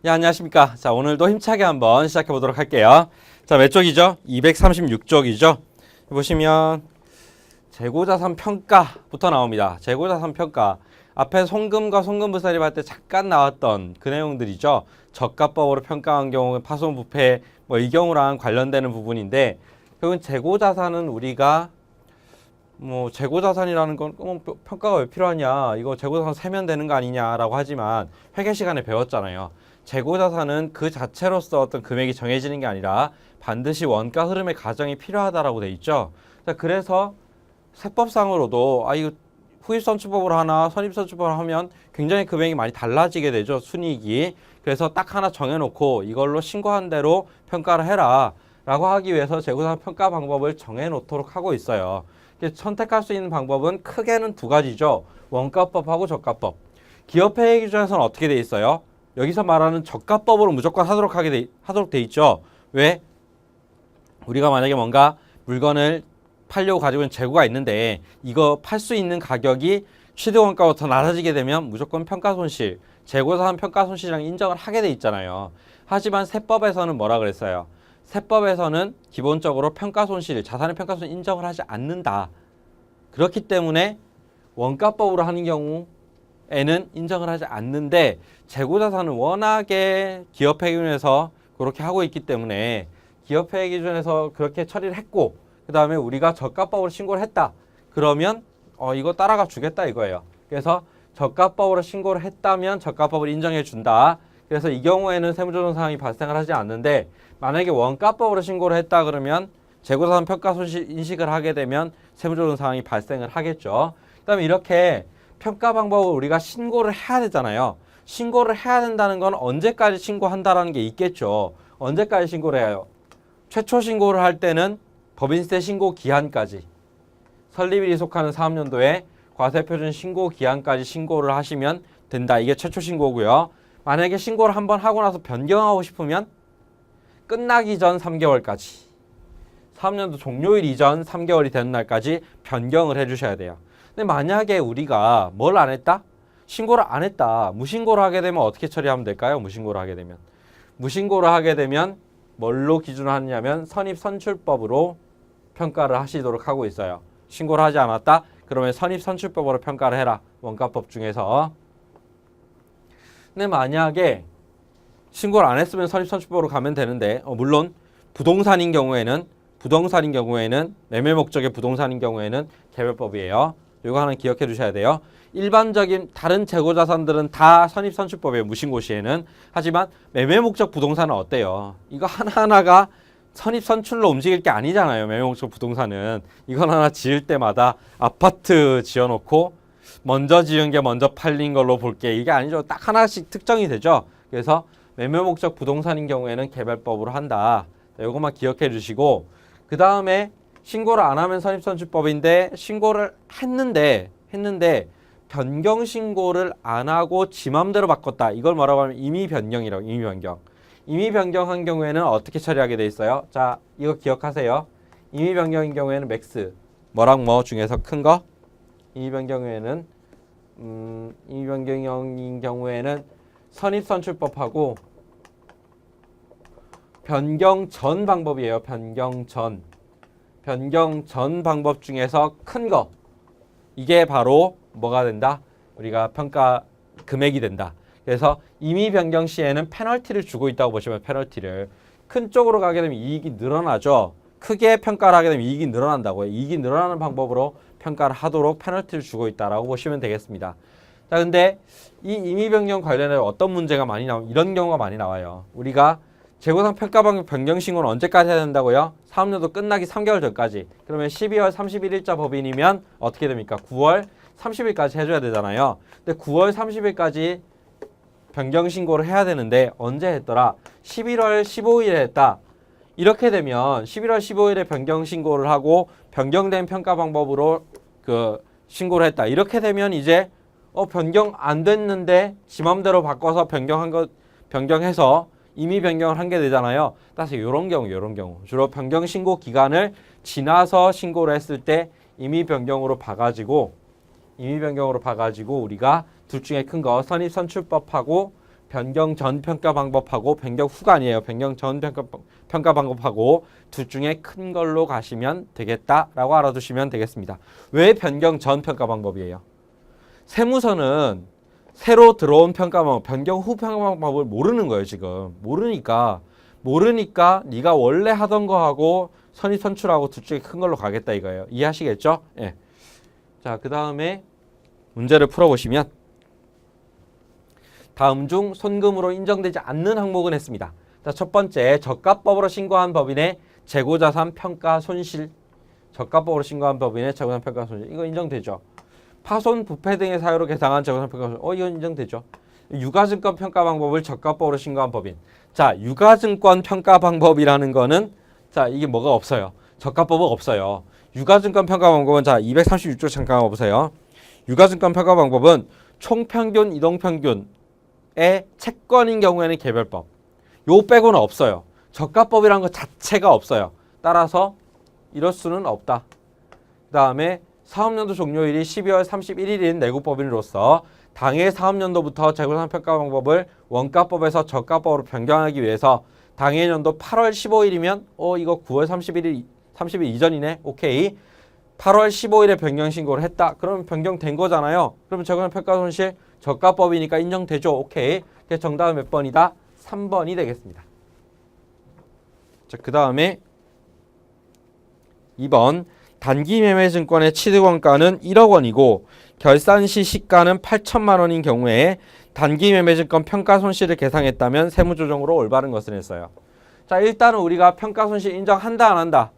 예, 안녕하십니까. 자, 오늘도 힘차게 한번 시작해 보도록 할게요. 자, 몇 쪽이죠? 236쪽이죠. 보시면 재고자산 평가부터 나옵니다. 재고자산 평가. 앞에 송금과 송금부사립 할 때 잠깐 나왔던 그 내용들이죠. 저가법으로 평가한 경우 파손부패 이 경우랑 관련되는 부분인데, 결국은 재고자산은 우리가 재고자산이라는 건 평가가 왜 필요하냐, 이거 재고자산 세면 되는 거 아니냐라고 하지만 회계 시간에 배웠잖아요. 재고자산은 그 자체로서 어떤 금액이 정해지는 게 아니라 반드시 원가 흐름의 가정이 필요하다라고 돼 있죠. 자, 그래서 세법상으로도 이거 후입선출법으로 하나 선입선출법으로 하면 굉장히 금액이 많이 달라지게 되죠. 순이익이. 그래서 딱 하나 정해놓고 이걸로 신고한 대로 평가를 해라 라고 하기 위해서 재고자산 평가 방법을 정해놓도록 하고 있어요. 선택할 수 있는 방법은 크게는 두 가지죠. 원가법하고 저가법. 기업회계 기준에서는 어떻게 돼 있어요? 여기서 말하는 저가법으로 무조건 하도록 돼 있죠. 왜? 우리가 만약에 뭔가 물건을 팔려고 가지고 있는 재고가 있는데 이거 팔 수 있는 가격이 취득원가보다 더 낮아지게 되면 무조건 평가손실, 재고자산 평가손실이랑 인정을 하게 돼 있잖아요. 하지만 세법에서는 뭐라 그랬어요? 세법에서는 기본적으로 평가손실, 자산의 평가손실 인정을 하지 않는다. 그렇기 때문에 원가법으로 하는 경우에는 인정을 하지 않는데, 재고자산은 워낙에 기업회계 기준에서 그렇게 하고 있기 때문에 기업회계 기준에서 그렇게 처리를 했고, 그 다음에 우리가 저가법으로 신고를 했다. 그러면 이거 따라가 주겠다 이거예요. 그래서 저가법으로 신고를 했다면 저가법을 인정해 준다. 그래서 이 경우에는 세무조정 사항이 발생을 하지 않는데, 만약에 원가법으로 신고를 했다 그러면 재고자산 평가 손실 인식을 하게 되면 세무조정 사항이 발생을 하겠죠. 그다음에 이렇게 평가 방법을 우리가 신고를 해야 되잖아요. 신고를 해야 된다는 건 언제까지 신고한다라는 게 있겠죠. 언제까지 신고를 해요? 최초 신고를 할 때는 법인세 신고 기한까지, 설립일이 속하는 사업연도에 과세표준 신고 기한까지 신고를 하시면 된다. 이게 최초 신고고요. 만약에 신고를 한번 하고 나서 변경하고 싶으면 끝나기 전 3개월까지, 사업연도 종료일 이전 3개월이 되는 날까지 변경을 해주셔야 돼요. 근데 만약에 우리가 뭘 안 했다? 신고를 안 했다. 무신고를 하게 되면 어떻게 처리하면 될까요? 무신고를 하게 되면 뭘로 기준하느냐면 선입선출법으로 평가를 하시도록 하고 있어요. 신고를 하지 않았다? 그러면 선입선출법으로 평가를 해라. 원가법 중에서. 근데 만약에 신고를 안 했으면 선입선출법으로 가면 되는데, 물론 부동산인 경우에는 매매 목적의 부동산인 경우에는 개별법이에요. 이거 하나 기억해 두셔야 돼요. 일반적인 다른 재고자산들은 다 선입선출법이에요. 무신고 시에는. 하지만 매매 목적 부동산은 어때요? 이거 하나하나가 선입선출로 움직일 게 아니잖아요. 매매 목적 부동산은. 이건 하나 지을 때마다 아파트 지어놓고 먼저 지은 게 먼저 팔린 걸로 볼게, 이게 아니죠. 딱 하나씩 특정이 되죠. 그래서 매매 목적 부동산인 경우에는 개별법으로 한다. 이것만 기억해 주시고, 그 다음에 신고를 안 하면 선입선출법인데, 신고를 했는데 변경 신고를 안 하고 지 맘대로 바꿨다. 이걸 뭐라고 하면 임의 변경이라고. 임의 변경한 경우에는 어떻게 처리하게 돼 있어요? 자, 이거 기억하세요. 임의 변경인 경우에는 맥스 뭐랑 뭐 중에서 큰 거. 임의 변경인 경우에는 선입선출법하고 변경 전 방법이에요. 변경 전 방법 중에서 큰 거. 이게 바로 뭐가 된다? 우리가 평가 금액이 된다. 그래서 임의 변경 시에는 페널티를 주고 있다고 보시면, 페널티를 큰 쪽으로 가게 되면 이익이 늘어나죠. 크게 평가를 하게 되면 이익이 늘어난다고요. 이익이 늘어나는 방법으로 평가를 하도록 페널티를 주고 있다라고 보시면 되겠습니다. 자, 근데 이 임의 변경 관련해 어떤 문제가 많이 나오면 이런 경우가 많이 나와요. 우리가 재고상 평가 방법 변경 신고는 언제까지 해야 된다고요? 사업연도 끝나기 3개월 전까지. 그러면 12월 31일자 법인이면 어떻게 됩니까? 9월 30일까지 해줘야 되잖아요. 근데 9월 30일까지 변경 신고를 해야 되는데 언제 했더라? 11월 15일에 했다. 이렇게 되면 11월 15일에 변경 신고를 하고 변경된 평가 방법으로 신고를 했다. 이렇게 되면 이제 변경 안 됐는데 지 맘대로 바꿔서 변경해서 임의 변경을 한 게 되잖아요. 따라서 이런 경우 주로 변경 신고 기간을 지나서 신고를 했을 때 임의 변경으로 봐가지고 우리가 둘 중에 큰 거 선입선출법하고 변경 전 평가 방법하고 변경 후가 아니에요. 변경 전 평가 방법하고 둘 중에 큰 걸로 가시면 되겠다라고 알아두시면 되겠습니다. 왜 변경 전 평가 방법이에요? 세무서는 새로 들어온 평가 방법, 변경 후 평가 방법을 모르는 거예요. 지금 모르니까 네가 원래 하던 거하고 선입선출하고 둘 중에 큰 걸로 가겠다 이거예요. 이해하시겠죠? 예. 자, 그 다음에 문제를 풀어보시면 다음 중 손금으로 인정되지 않는 항목은 했습니다. 자, 첫 번째, 저가법으로 신고한 법인의 재고자산 평가 손실. 저가법으로 신고한 법인의 재고자산 평가 손실. 이거 인정되죠? 파손, 부패 등의 사유로 계상한 재고자산 평가 손실. 이건 인정되죠? 유가증권 평가 방법을 저가법으로 신고한 법인. 자, 유가증권 평가 방법이라는 거는 자, 이게 뭐가 없어요. 저가법은 없어요. 유가증권 평가 방법은 자, 236조 잠깐 보세요. 유가증권 평가 방법은 총평균, 이동평균의 채권인 경우에는 개별법. 요 빼고는 없어요. 저가법이라는 것 자체가 없어요. 따라서 이럴 수는 없다. 그 다음에 사업연도 종료일이 12월 31일인 내국법인으로서 당해 사업연도부터 재고자산 평가 방법을 원가법에서 저가법으로 변경하기 위해서 당해 연도 8월 15일이면 이거 9월 30일 이전이네. 오케이. 8월 15일에 변경 신고를 했다. 그러면 변경된 거잖아요. 그러면 재고자산 평가 손실 저가법이니까 인정되죠. 오케이. 그래서 정답은 몇 번이다? 3번이 되겠습니다. 자, 그 다음에 2번 단기 매매 증권의 취득원가는 1억 원이고 결산 시 시가는 8천만 원인 경우에 단기 매매 증권 평가 손실을 계상했다면 세무조정으로 올바른 것을 했어요. 자, 일단은 우리가 평가 손실 인정한다 안 한다?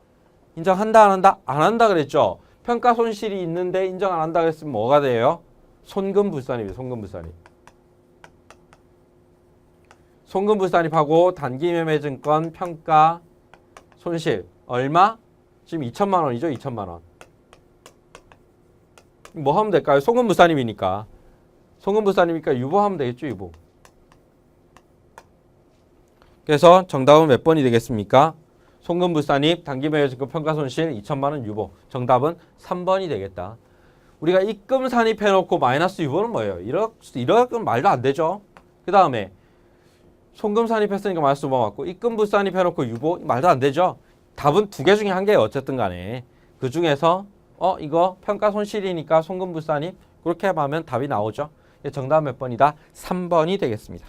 인정한다 안 한다? 안 한다 그랬죠. 평가 손실이 있는데 인정 안 한다 그랬으면 뭐가 돼요? 손금불산입니다. 손금불산입. 손금불산입하고 단기 매매 증권 평가 손실 얼마? 지금 2천만 원이죠. 2천만 원. 뭐 하면 될까요? 손금불산입이니까. 손금불산이니까 유보하면 되겠죠. 유보. 그래서 정답은 몇 번이 되겠습니까? 손금불산입, 단기매매증권 평가손실 2천만 원 유보. 정답은 3번이 되겠다. 우리가 입금 산입해놓고 마이너스 유보는 뭐예요? 이러면 말도 안 되죠. 그 다음에 손금 산입했으니까 마이너스 유보 맞고 입금 불산입해놓고 유보 말도 안 되죠. 답은 두 개 중에 한 개예요. 어쨌든 간에. 그 중에서 이거 평가손실이니까 손금 불산입 그렇게 하면 답이 나오죠. 정답 몇 번이다? 3번이 되겠습니다.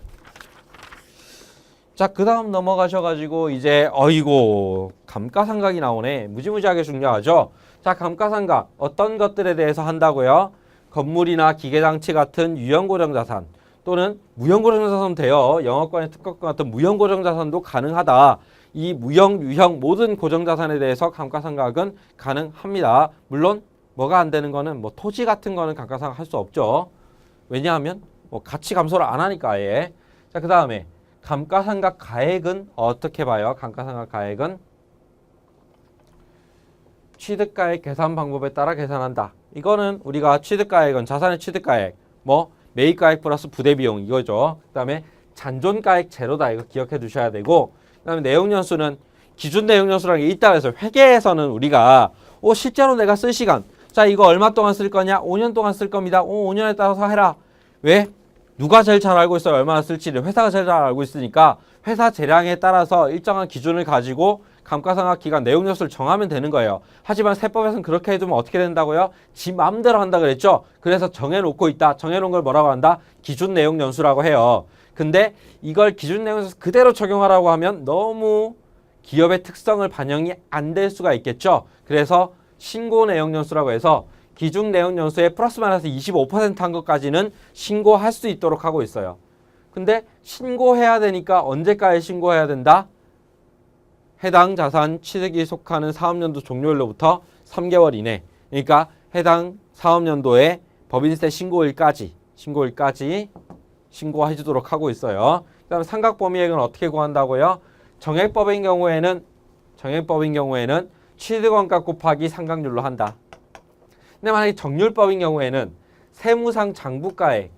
자, 그 다음 넘어가셔가지고 이제 어이고 감가상각이 나오네. 무지무지하게 중요하죠. 자, 감가상각 어떤 것들에 대해서 한다고요? 건물이나 기계장치 같은 유형고정자산 또는 무형고정자산도 돼요. 영업권의 특허권 같은 무형고정자산도 가능하다. 이 무형, 유형 모든 고정자산에 대해서 감가상각은 가능합니다. 물론 뭐가 안 되는 거는 뭐 토지 같은 거는 감가상각 할 수 없죠. 왜냐하면 뭐 가치 감소를 안 하니까 아예. 자, 그 다음에 감가상각 가액은 어떻게 봐요? 감가상각 가액은 취득가액 계산 방법에 따라 계산한다. 이거는 우리가 취득가액은 자산의 취득가액, 뭐 매입가액 플러스 부대비용 이거죠. 그 다음에 잔존가액 제로다. 이거 기억해 두셔야 되고 그 다음에 내용연수는 기준 내용연수라는 게 있다 해서 회계에서는 우리가 실제로 내가 쓸 시간 자 이거 얼마 동안 쓸 거냐? 5년 동안 쓸 겁니다. 5년에 따라서 해라. 왜? 누가 제일 잘 알고 있어요? 얼마나 쓸지를. 회사가 제일 잘 알고 있으니까 회사 재량에 따라서 일정한 기준을 가지고 감가상각 기간 내용연수를 정하면 되는 거예요. 하지만 세법에서는 그렇게 해두면 어떻게 된다고요? 지 마음대로 한다 그랬죠? 그래서 정해놓고 있다. 정해놓은 걸 뭐라고 한다? 기준 내용연수라고 해요. 근데 이걸 기준 내용연수 그대로 적용하라고 하면 너무 기업의 특성을 반영이 안 될 수가 있겠죠? 그래서 신고 내용연수라고 해서 기준 내용연수에 플러스 마이너스 25%한 것까지는 신고할 수 있도록 하고 있어요. 근데 신고해야 되니까 언제까지 신고해야 된다? 해당 자산 취득이 속하는 사업연도 종료일로부터 3개월 이내. 그러니까 해당 사업연도의 법인세 신고일까지 신고해 주도록 하고 있어요. 그 다음에 상각범위액은 어떻게 구한다고요? 정액법인 경우에는 취득원가 곱하기 상각률로 한다. 근데 만약에 정률법인 경우에는 세무상 장부가액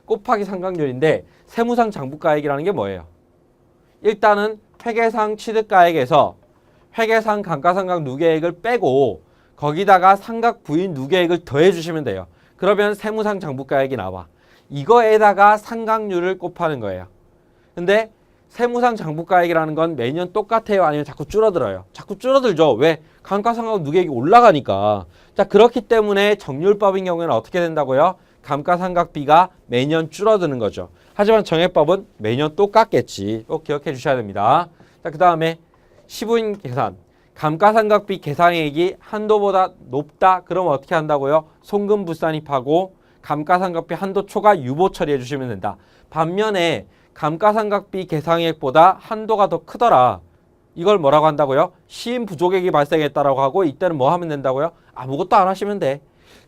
곱하기 상각률인데 세무상 장부가액이라는 게 뭐예요? 일단은 회계상 취득가액에서 회계상 감가상각 누계액을 빼고 거기다가 상각 부인 누계액을 더해 주시면 돼요. 그러면 세무상 장부가액이 나와. 이거에다가 상각률을 곱하는 거예요. 근데 세무상 장부가액이라는 건 매년 똑같아요? 아니면 자꾸 줄어들어요? 자꾸 줄어들죠. 왜? 감가상각 누계액이 올라가니까. 자, 그렇기 때문에 정률법인 경우에는 어떻게 된다고요? 감가상각비가 매년 줄어드는 거죠. 하지만 정액법은 매년 똑같겠지. 꼭 기억해 주셔야 됩니다. 자, 그 다음에 시부인 계산. 감가상각비 계상액이 한도보다 높다. 그러면 어떻게 한다고요? 송금부산입하고 감가상각비 한도 초과 유보 처리해 주시면 된다. 반면에 감가상각비 계상액보다 한도가 더 크더라. 이걸 뭐라고 한다고요? 시인 부족액이 발생했다라고 하고 이때는 뭐 하면 된다고요? 아무것도 안 하시면 돼.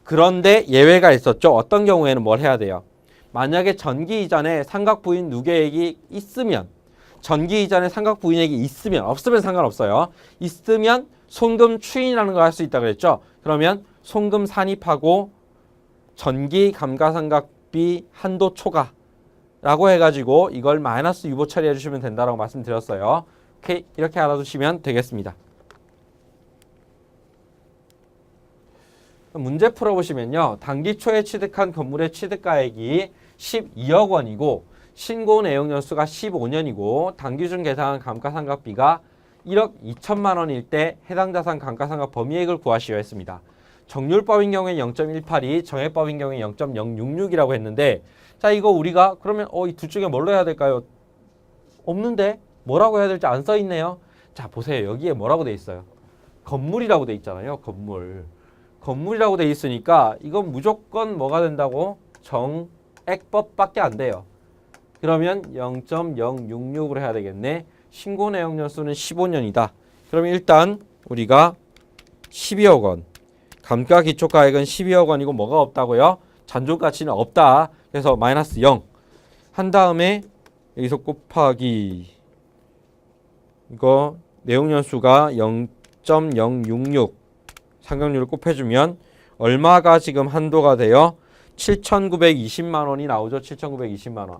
그런데 예외가 있었죠. 어떤 경우에는 뭘 해야 돼요? 만약에 전기 이전에 상각부인 누계액이 있으면 전기 이전에 상각부인액이 있으면 없으면 상관없어요. 있으면 송금 추인이라는 걸 할 수 있다고 그랬죠. 그러면 송금 산입하고 전기 감가상각비 한도 초과 라고 해가지고 이걸 마이너스 유보 처리해 주시면 된다라고 말씀드렸어요. 오케이, 이렇게 알아두시면 되겠습니다. 문제 풀어보시면요. 단기 초에 취득한 건물의 취득가액이 12억 원이고 신고 내역 연수가 15년이고 단기준 계상한 감가상각비가 1억 2천만 원일 때 해당 자산 감가상각 범위액을 구하시오 했습니다. 정률법인 경우에 0.182, 정액법인 경우에 0.066이라고 했는데 자, 이거 우리가 그러면 이 둘 중에 뭘로 해야 될까요? 없는데 뭐라고 해야 될지 안 써 있네요. 자, 보세요. 여기에 뭐라고 돼 있어요? 건물이라고 돼 있잖아요. 건물. 건물이라고 돼 있으니까 이건 무조건 뭐가 된다고? 정액법밖에 안 돼요. 그러면 0.066으로 해야 되겠네. 신고 내역 연수는 15년이다. 그러면 일단 우리가 12억 원. 감가 기초가액은 12억 원이고 뭐가 없다고요? 잔존가치는 없다. 그래서 마이너스 0. 한 다음에 여기서 곱하기 이거 내역 연수가 0.066 상각률을 곱해주면 얼마가 지금 한도가 돼요? 7,920만 원이 나오죠. 7,920만 원.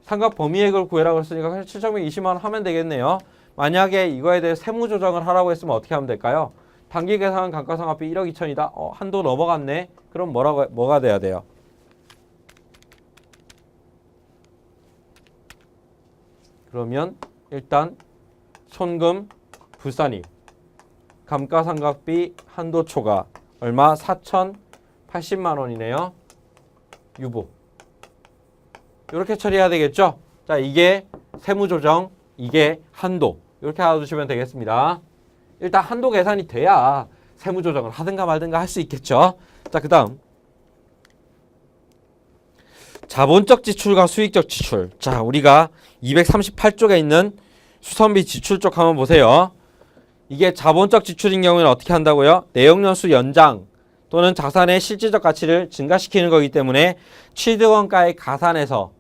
상각 범위액을 구해라고 했으니까 7,920만 원 하면 되겠네요. 만약에 이거에 대해 세무 조정을 하라고 했으면 어떻게 하면 될까요? 단기 계상한 감가상각비 1억 2천이다. 한도 넘어갔네. 그럼 뭐가 돼야 돼요? 그러면 일단 손금 불산입 감가상각비 한도 초과 얼마? 4,080만 원이네요. 유보. 이렇게 처리해야 되겠죠? 자, 이게 세무조정, 이게 한도. 이렇게 알아두시면 되겠습니다. 일단 한도 계산이 돼야 세무조정을 하든가 말든가 할 수 있겠죠? 자, 그 다음 자본적 지출과 수익적 지출. 자, 우리가 238쪽에 있는 수선비 지출 쪽 한번 보세요. 이게 자본적 지출인 경우에는 어떻게 한다고요? 내역연수 연장 또는 자산의 실질적 가치를 증가시키는 거기 때문에 취득원가의 가산에서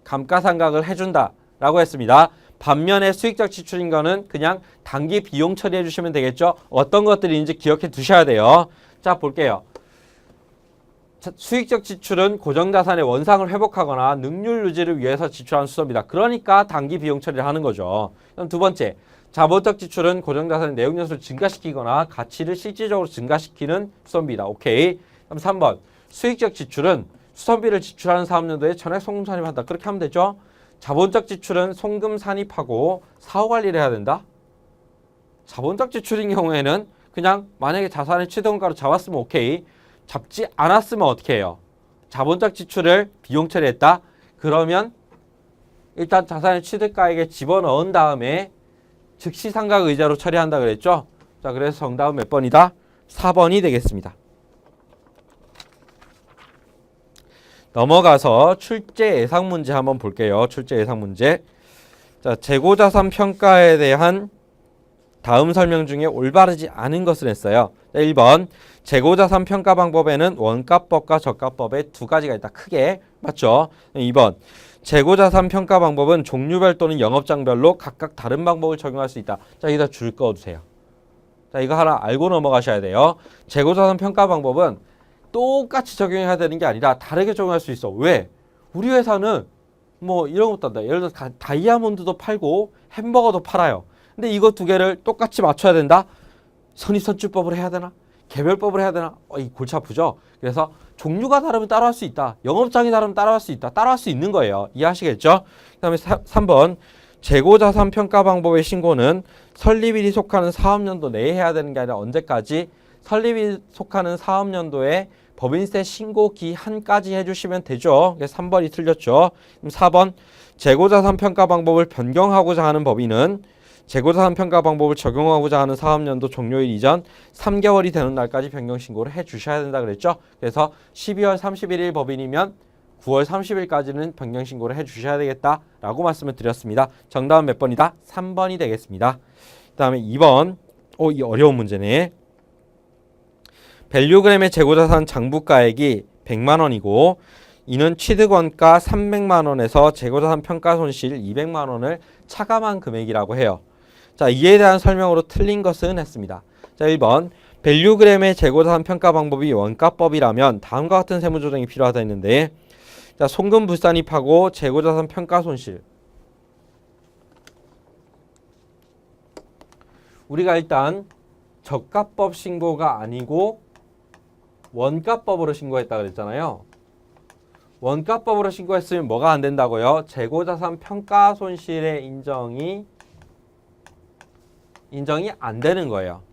감가상각을 해준다라고 했습니다. 반면에 수익적 지출인 거는 그냥 단기 비용 처리해 주시면 되겠죠. 어떤 것들인지 기억해 두셔야 돼요. 자, 볼게요. 수익적 지출은 고정자산의 원상을 회복하거나 능률 유지를 위해서 지출하는 수소입니다. 그러니까 단기 비용 처리를 하는 거죠. 그럼 두 번째, 자본적 지출은 고정자산의 내역연수를 증가시키거나 가치를 실질적으로 증가시키는 수소입니다. 오케이. 그럼 3번, 수익적 지출은 수선비를 지출하는 사업연도에 전액 송금 산입한다. 그렇게 하면 되죠. 자본적 지출은 송금 산입하고 사후 관리를 해야 된다. 자본적 지출인 경우에는 그냥 만약에 자산의 취득원가로 잡았으면 오케이. 잡지 않았으면 어떻게 해요? 자본적 지출을 비용 처리했다. 그러면 일단 자산의 취득가액에 집어넣은 다음에 즉시 상각 의자로 처리한다 그랬죠? 자, 그래서 정답은 몇 번이다? 4번이 되겠습니다. 넘어가서 출제 예상 문제 한번 볼게요. 출제 예상 문제. 자, 재고자산 평가에 대한 다음 설명 중에 올바르지 않은 것을 했어요. 1번, 재고자산 평가 방법에는 원가법과 저가법의 두 가지가 있다. 크게. 맞죠? 2번, 재고자산 평가 방법은 종류별 또는 영업장별로 각각 다른 방법을 적용할 수 있다. 자, 여기다 줄 그어두세요. 자, 이거 하나 알고 넘어가셔야 돼요. 재고자산 평가 방법은 똑같이 적용해야 되는 게 아니라 다르게 적용할 수 있어. 왜? 우리 회사는 뭐 이런 것도 한다. 예를 들어서 다이아몬드도 팔고 햄버거도 팔아요. 근데 이거 두 개를 똑같이 맞춰야 된다? 선입선출법으로 해야 되나? 개별법으로 해야 되나? 이 골치 아프죠? 그래서 종류가 다르면 따라할 수 있다. 영업장이 다르면 따라할 수 있다. 따라할 수 있는 거예요. 이해하시겠죠? 그 다음에 3번 재고자산 평가 방법의 신고는 설립일이 속하는 사업연도 내에 해야 되는 게 아니라 언제까지? 설립일이 속하는 사업연도에 법인세 신고 기한까지 해주시면 되죠. 3번이 틀렸죠. 그럼 4번 재고자산 평가 방법을 변경하고자 하는 법인은 재고자산 평가 방법을 적용하고자 하는 사업연도 종료일 이전 3개월이 되는 날까지 변경 신고를 해 주셔야 된다 그랬죠. 그래서 12월 31일 법인이면 9월 30일까지는 변경 신고를 해 주셔야 되겠다라고 말씀을 드렸습니다. 정답은 몇 번이다? 3번이 되겠습니다. 그다음에 2번. 이 어려운 문제네. 밸류그램의 재고자산 장부가액이 100만 원이고 이는 취득원가 300만 원에서 재고자산 평가 손실 200만 원을 차감한 금액이라고 해요. 자, 이에 대한 설명으로 틀린 것은 했습니다. 자, 1번 밸류그램의 재고자산 평가 방법이 원가법이라면 다음과 같은 세무조정이 필요하다 했는데 자, 송금불산입하고 재고자산 평가 손실 우리가 일단 저가법 신고가 아니고 원가법으로 신고했다 그랬잖아요. 원가법으로 신고했으면 뭐가 안 된다고요? 재고자산 평가 손실의 인정이 안 되는 거예요.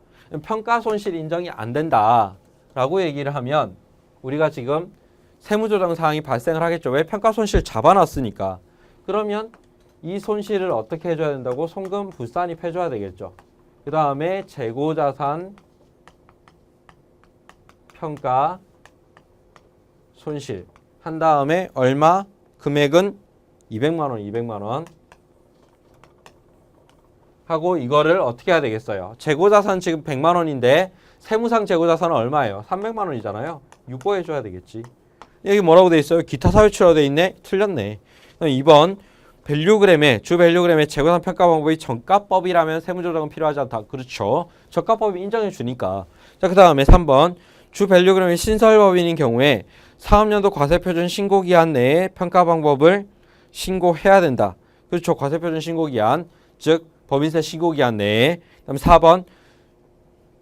평가 손실 인정이 안 된다라고 얘기를 하면 우리가 지금 세무조정 사항이 발생을 하겠죠. 왜? 평가 손실 잡아놨으니까. 그러면 이 손실을 어떻게 해줘야 된다고? 송금 불산입 해줘야 되겠죠. 그 다음에 재고자산 평가 손실 한 다음에 얼마? 금액은 200만 원 하고 이거를 어떻게 해야 되겠어요? 재고자산 지금 100만 원인데 세무상 재고자산은 얼마예요? 300만 원이잖아요. 유보해 줘야 되겠지. 여기 뭐라고 돼 있어요? 기타 사유치라고 돼 있네? 틀렸네. 2번 주 밸류그램의 재고자산 평가 방법이 정가법이라면 세무조정은 필요하지 않다. 그렇죠. 저가법이 인정해 주니까. 자, 그 다음에 3번 주 밸류그램의 신설법인인 경우에 사업연도 과세표준 신고기한 내에 평가 방법을 신고해야 된다. 그렇죠. 과세표준 신고기한, 즉 법인세 신고기한 내에. 그다음 4번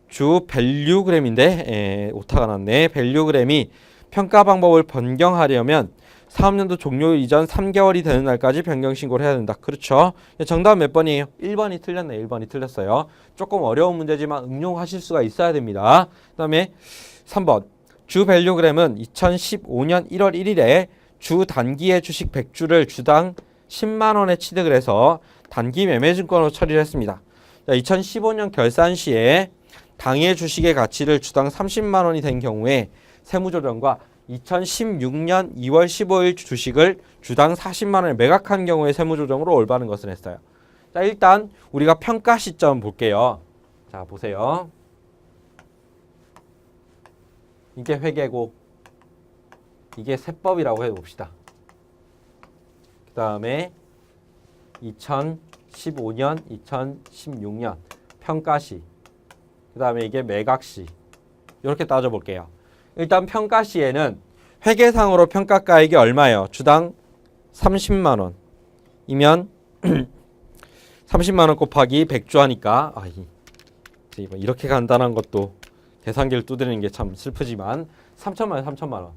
주 밸류그램인데 오타가 났네. 밸류그램이 평가 방법을 변경하려면 사업연도 종료일 이전 3개월이 되는 날까지 변경 신고를 해야 된다. 그렇죠. 정답은 몇 번이에요? 1번이 틀렸네. 1번이 틀렸어요. 조금 어려운 문제지만 응용하실 수가 있어야 됩니다. 그 다음에 3번 주 밸류그램은 2015년 1월 1일에 주 단기의 주식 100주를 주당 10만 원에 취득을 해서 단기 매매증권으로 처리를 했습니다. 2015년 결산 시에 당해 주식의 가치를 주당 30만 원이 된 경우에 세무조정과 2016년 2월 15일 주식을 주당 40만 원에 매각한 경우에 세무조정으로 올바른 것을 했어요. 자, 일단 우리가 평가 시점 볼게요. 자, 보세요. 이게 회계고 이게 세법이라고 해봅시다. 그 다음에 2015년, 2016년 평가시, 그 다음에 이게 매각시 이렇게 따져볼게요. 일단 평가시에는 회계상으로 평가가액이 얼마예요? 주당 30만 원이면 30만 원 곱하기 100주 하니까 이렇게 간단한 것도 계산기를 두드리는 게 참 슬프지만 3천만 원, 3천만 원.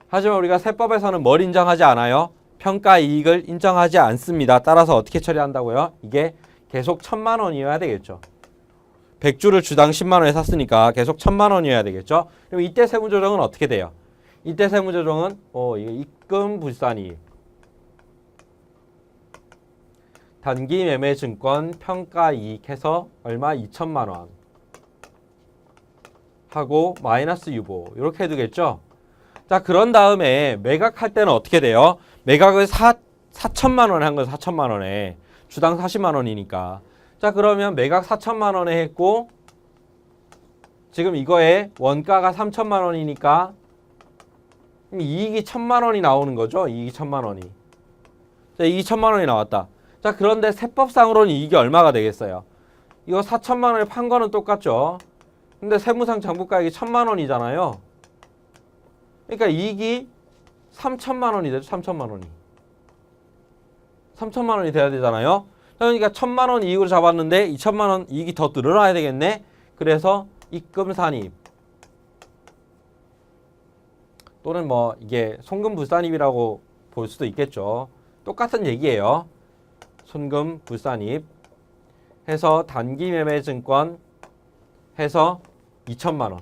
하지만 우리가 세법에서는 뭘 인정하지 않아요? 평가 이익을 인정하지 않습니다. 따라서 어떻게 처리한다고요? 이게 계속 1,000만 원이어야 되겠죠. 100주를 주당 10만 원에 샀으니까 계속 1,000만 원이어야 되겠죠. 그럼 이때 세무조정은 어떻게 돼요? 이때 세무조정은 이게 입금 불산이익, 단기 매매 증권 평가 이익 해서 얼마? 2천만 원 하고 마이너스 유보 이렇게 해두겠죠. 자, 그런 다음에 매각할 때는 어떻게 돼요? 매각을 4천만 원에 한 거예요. 4천만 원에 주당 40만 원이니까. 자, 그러면 매각 4천만 원에 했고 지금 이거에 원가가 3천만 원이니까 이익이 1,000만 원이 나오는 거죠. 이익이 1,000만 원이. 자, 이익이 1,000만 원이 나왔다. 자, 그런데 세법상으로는 이익이 얼마가 되겠어요? 이거 4천만 원에 판 거는 똑같죠. 근데 세무상 장부가액이 1,000만 원이잖아요. 그러니까 이익이 3천만 원이 되죠. 3천만 원이. 3천만 원이 돼야 되잖아요. 그러니까 1,000만 원 이익으로 잡았는데 2천만 원 이익이 더 늘어나야 되겠네. 그래서 입금 산입 또는 뭐 이게 송금불산입이라고 볼 수도 있겠죠. 똑같은 얘기예요. 송금불산입 해서 단기매매증권 해서 2천만 원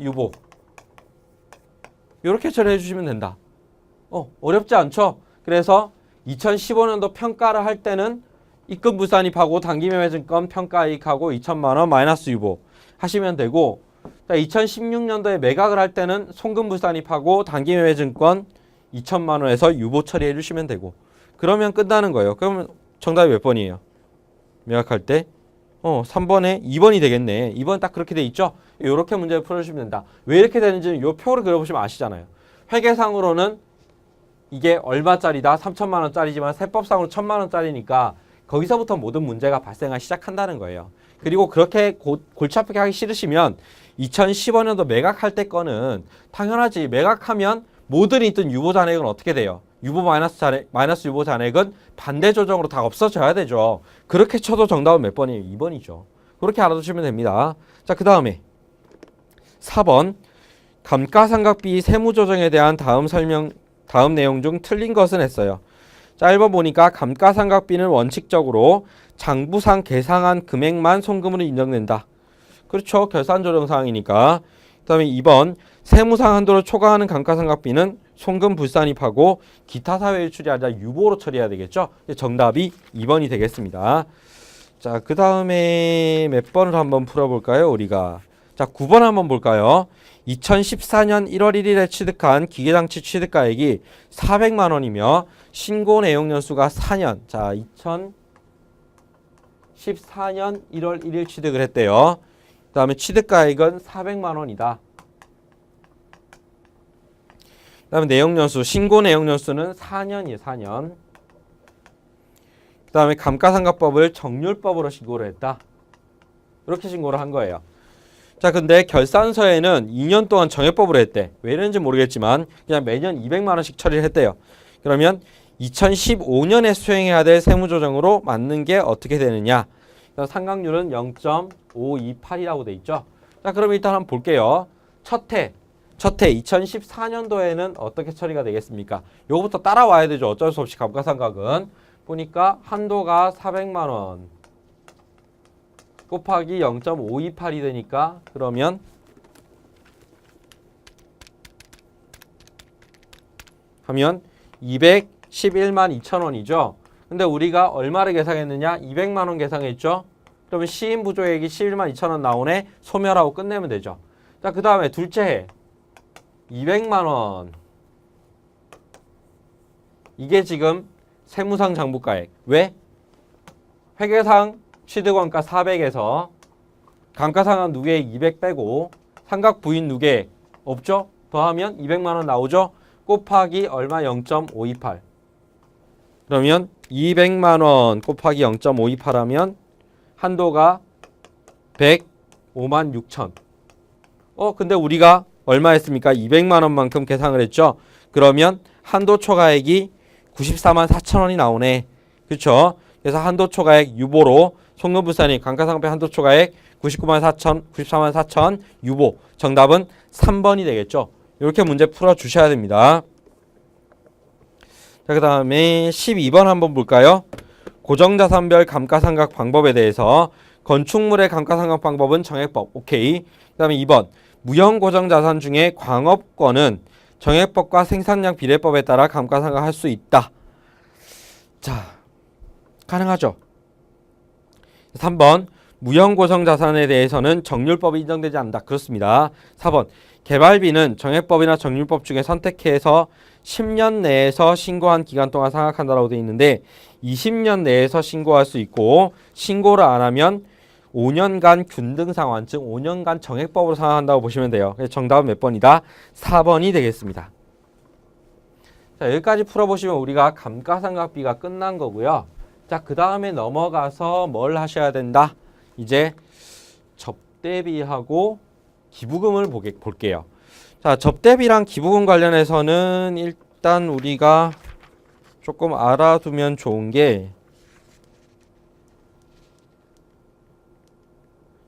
유보 이렇게 처리해 주시면 된다. 어렵지 않죠? 그래서 2015년도 평가를 할 때는 입금불산입하고 단기매매증권 평가이익하고 2천만 원 마이너스 유보 하시면 되고 2016년도에 매각을 할 때는 송금불산입하고 단기매매증권 2천만 원에서 유보 처리해 주시면 되고 그러면 끝나는 거예요. 그러면 정답이 몇 번이에요? 매각할 때 3번에 2번이 되겠네. 2번 딱 그렇게 돼 있죠? 이렇게 문제를 풀어주시면 된다. 왜 이렇게 되는지는 이 표를 그려보시면 아시잖아요. 회계상으로는 이게 얼마짜리다? 3천만 원짜리지만 세법상으로 1천만 원짜리니까 거기서부터 모든 문제가 발생하기 시작한다는 거예요. 그리고 그렇게 골치 아프게 하기 싫으시면 2015년도 매각할 때 거는 당연하지. 매각하면 모든 있던 유보 잔액은 어떻게 돼요? 유보 마이너스 유보 잔액은 반대 조정으로 다 없어져야 되죠. 그렇게 쳐도 정답은 몇 번이에요? 2번이죠. 그렇게 알아두시면 됩니다. 자, 그 다음에 4번 감가상각비 세무조정에 대한 다음 내용 중 틀린 것은 했어요. 자, 1번 보니까 감가상각비는 원칙적으로 장부상 계상한 금액만 송금으로 인정된다. 그렇죠. 결산조정사항이니까. 그 다음에 2번 세무상 한도를 초과하는 감가상각비는 송금불산입하고 기타 사회유출이 아니라 유보로 처리해야 되겠죠. 정답이 2번이 되겠습니다. 자, 그 다음에 몇 번을 한번 풀어볼까요? 우리가. 자, 9번 한번 볼까요? 2014년 1월 1일에 취득한 기계장치 취득가액이 400만 원이며 신고 내용 연수가 4년. 자, 2014년 1월 1일 취득을 했대요. 그 다음에 취득가액은 400만 원이다. 그 다음에 내용연수, 신고 내용연수는 4년이에요. 4년. 그 다음에 감가상각법을 정률법으로 신고를 했다. 이렇게 신고를 한 거예요. 자, 근데 결산서에는 2년 동안 정액법으로 했대. 왜 이런지 모르겠지만 그냥 매년 200만 원씩 처리를 했대요. 그러면 2015년에 수행해야 될 세무조정으로 맞는 게 어떻게 되느냐. 상각률은 0.528이라고 돼 있죠. 자, 그럼 일단 한번 볼게요. 첫 해 2014년도에는 어떻게 처리가 되겠습니까? 요거부터 따라와야 되죠. 어쩔 수 없이 감가상각은. 보니까 한도가 400만 원 곱하기 0.528이 되니까 그러면 하면 211만 2천 원이죠. 근데 우리가 얼마를 계상했느냐? 200만 원 계상했죠. 그러면 시인부조액이 11만 2천 원 나오네. 소멸하고 끝내면 되죠. 자, 그 다음에 둘째 해 200만 원. 이게 지금 세무상 장부가액. 왜? 회계상 취득원가 400에서 감가상각 누계액 200 빼고 상각 부인 누계액 없죠? 더하면 200만 원 나오죠? 곱하기 얼마? 0.528. 그러면 200만 원 곱하기 0.528 하면 한도가 105만 6천. 근데 우리가 얼마 했습니까? 200만 원만큼 계상을 했죠? 그러면 한도 초과액이 94만 4천 원이 나오네. 그렇죠? 그래서 한도 초과액 유보로 송금불산입 감가상각비 한도 초과액 94만 4천 유보. 정답은 3번이 되겠죠? 이렇게 문제 풀어 주셔야 됩니다. 자, 그 다음에 12번 한번 볼까요? 고정자산별 감가상각 방법에 대해서 건축물의 감가상각 방법은 정액법. 오케이. 그 다음에 2번 무형고정자산 중에 광업권은 정액법과 생산량 비례법에 따라 감가상각할 수 있다. 자, 가능하죠. 3번 무형고정자산에 대해서는 정률법이 인정되지 않는다. 그렇습니다. 4번 개발비는 정액법이나 정률법 중에 선택해서 10년 내에서 신고한 기간 동안 상각한다라고 되어 있는데 20년 내에서 신고할 수 있고 신고를 안 하면 5년간 균등상환, 즉 5년간 정액법으로 상환한다고 보시면 돼요. 그래서 정답은 몇 번이다? 4번이 되겠습니다. 자, 여기까지 풀어보시면 우리가 감가상각비가 끝난 거고요. 자, 그 다음에 넘어가서 뭘 하셔야 된다? 이제 접대비하고 기부금을 볼게요. 자, 접대비랑 기부금 관련해서는 일단 우리가 조금 알아두면 좋은 게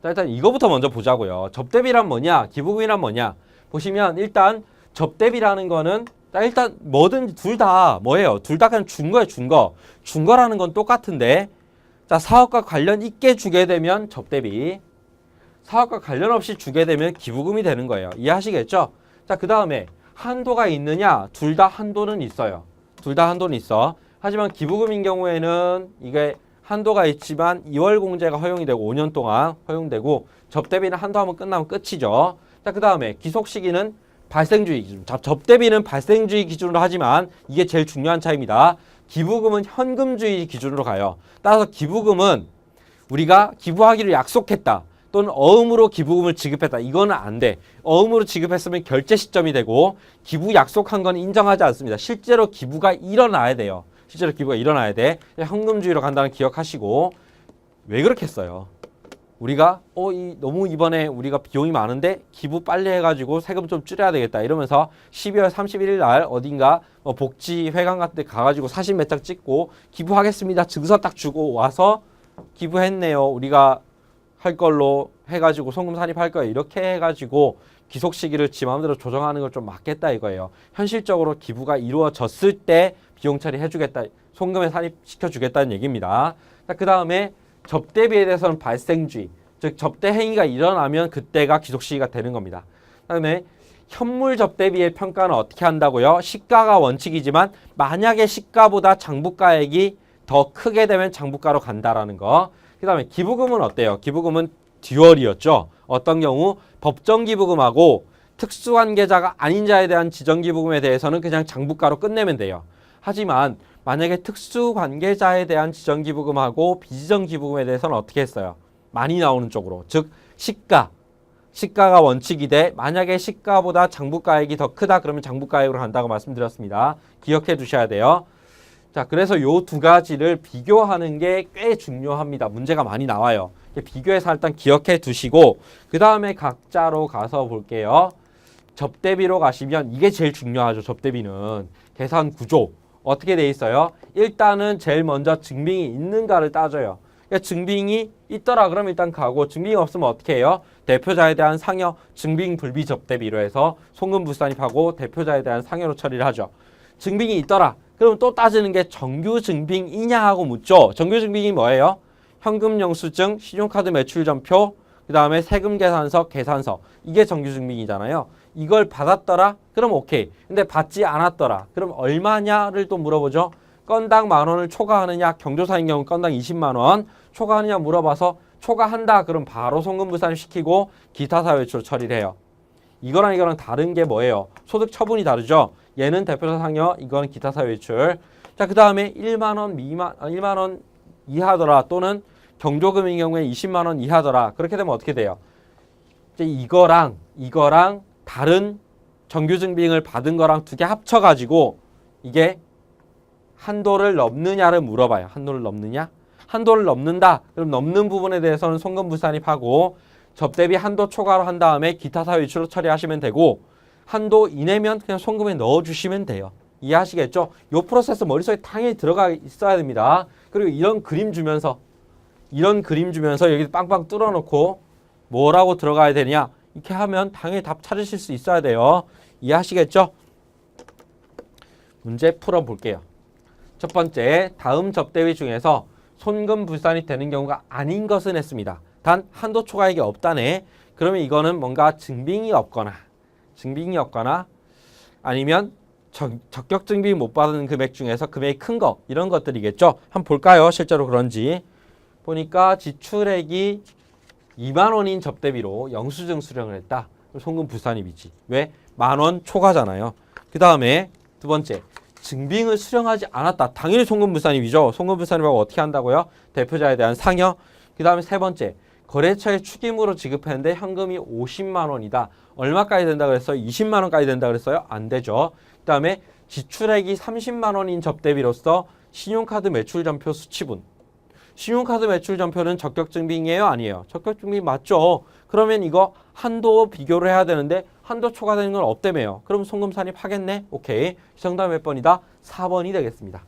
자, 일단 이거부터 먼저 보자고요. 접대비란 뭐냐? 기부금이란 뭐냐? 보시면 일단 접대비라는 거는 일단 뭐든 둘 다 뭐예요? 둘 다 그냥 준 거예요, 준 거. 준 거라는 건 똑같은데 자, 사업과 관련 있게 주게 되면 접대비, 사업과 관련 없이 주게 되면 기부금이 되는 거예요. 이해하시겠죠? 자, 그 다음에 한도가 있느냐? 둘 다 한도는 있어요. 둘 다 한도는 있어. 하지만 기부금인 경우에는 이게 한도가 있지만 2월 공제가 허용이 되고 5년 동안 허용되고 접대비는 한도 한번 끝나면 끝이죠. 자, 그 다음에 기속 시기는 발생주의 기준. 접대비는 발생주의 기준으로 하지만 이게 제일 중요한 차이입니다. 기부금은 현금주의 기준으로 가요. 따라서 기부금은 우리가 기부하기로 약속했다. 또는 어음으로 기부금을 지급했다. 이거는 안 돼. 어음으로 지급했으면 결제 시점이 되고 기부 약속한 건 인정하지 않습니다. 실제로 기부가 일어나야 돼요. 실제로 기부가 일어나야 돼. 현금주의로 간다는 기억하시고 왜 그렇게 했어요? 우리가 너무 이번에 우리가 비용이 많은데 기부 빨리 해가지고 세금 좀 줄여야 되겠다 이러면서 12월 31일 날 어딘가 복지회관 같은 데 가가지고 사진 몇 장 찍고 기부하겠습니다 증서 딱 주고 와서 기부했네요 우리가 할 걸로 해가지고 송금 산입할 거예요 이렇게 해가지고 기속 시기를 지 마음대로 조정하는 걸 좀 막겠다 이거예요. 현실적으로 기부가 이루어졌을 때 비용 처리해주겠다, 송금에 산입시켜주겠다는 얘기입니다. 자, 그 다음에 접대비에 대해서는 발생주의, 즉 접대 행위가 일어나면 그때가 기속 시기가 되는 겁니다. 그다음에 현물 접대비의 평가는 어떻게 한다고요? 시가가 원칙이지만 만약에 시가보다 장부가액이 더 크게 되면 장부가로 간다라는 거. 그다음에 기부금은 어때요? 기부금은 듀얼이었죠. 어떤 경우 법정 기부금하고 특수관계자가 아닌 자에 대한 지정 기부금에 대해서는 그냥 장부가로 끝내면 돼요. 하지만 만약에 특수관계자에 대한 지정기부금하고 비지정기부금에 대해서는 어떻게 했어요? 많이 나오는 쪽으로. 즉 시가가 원칙이 돼 만약에 시가보다 장부가액이 더 크다 그러면 장부가액으로 간다고 말씀드렸습니다. 기억해 두셔야 돼요. 자, 그래서 요 두 가지를 비교하는 게 꽤 중요합니다. 문제가 많이 나와요. 비교해서 일단 기억해 두시고 그 다음에 각자로 가서 볼게요. 접대비로 가시면 이게 제일 중요하죠. 접대비는 계산 구조. 어떻게 돼 있어요? 일단은 제일 먼저 증빙이 있는가를 따져요. 그러니까 증빙이 있더라 그러면 일단 가고 증빙이 없으면 어떻게 해요? 대표자에 대한 상여 증빙 불비 접대비로 해서 송금 부산입하고 대표자에 대한 상여로 처리를 하죠. 증빙이 있더라. 그럼 또 따지는 게 정규 증빙이냐 하고 묻죠. 정규 증빙이 뭐예요? 현금 영수증, 신용카드 매출 전표, 그 다음에 세금 계산서, 계산서. 이게 정규 증빙이잖아요. 이걸 받았더라? 그럼 오케이. 근데 받지 않았더라? 그럼 얼마냐를 또 물어보죠. 건당 10,000원을 초과하느냐? 경조사인 경우 건당 20만 원 초과하느냐 물어봐서 초과한다. 그럼 바로 송금 부산시키고 기타 사유외출 처리를 해요. 이거랑 이거랑 다른 게 뭐예요? 소득 처분이 다르죠. 얘는 대표자 상여, 이거는 기타 사유외출. 자, 그 다음에 1만 원 이하더라 또는 경조금인 경우에 20만 원 이하더라. 그렇게 되면 어떻게 돼요? 이제 이거랑 다른 정규 증빙을 받은 거랑 두 개 합쳐가지고 이게 한도를 넘느냐를 물어봐요. 한도를 넘느냐? 한도를 넘는다. 그럼 넘는 부분에 대해서는 송금 부산입하고 접대비 한도 초과로 한 다음에 기타 사유 이출로 처리하시면 되고 한도 이내면 그냥 송금에 넣어주시면 돼요. 이해하시겠죠? 요 프로세스 머릿속에 당연히 들어가 있어야 됩니다. 그리고 이런 그림 주면서 여기 빵빵 뚫어놓고 뭐라고 들어가야 되냐? 이렇게 하면 당연히 답 찾으실 수 있어야 돼요. 이해하시겠죠? 문제 풀어볼게요. 첫 번째, 다음 접대비 중에서 송금 불산이 되는 경우가 아닌 것은 했습니다. 단 한도 초과액이 없다네. 그러면 이거는 뭔가 증빙이 없거나 아니면 적격 증빙 못 받은 금액 중에서 금액이 큰 거 이런 것들이겠죠. 한번 볼까요? 실제로 그런지. 보니까 지출액이 2만 원인 접대비로 영수증 수령을 했다. 송금 부산입이지. 왜? 10,000원 초과잖아요. 그 다음에 두 번째, 증빙을 수령하지 않았다. 당연히 송금 부산입이죠. 송금 부산입하고 어떻게 한다고요? 대표자에 대한 상여. 그 다음에 세 번째, 거래처에 축임으로 지급했는데 현금이 50만 원이다. 얼마까지 된다 그랬어요? 20만 원까지 된다 그랬어요? 안 되죠. 그 다음에 지출액이 30만 원인 접대비로서 신용카드 매출 전표 수취분. 신용카드 매출 전표는 적격 증빙이에요? 아니에요? 적격 증빙 맞죠? 그러면 이거 한도 비교를 해야 되는데 한도 초과되는 건 없다며요. 그럼 송금 산입하겠네? 오케이. 정답 몇 번이다? 4번이 되겠습니다.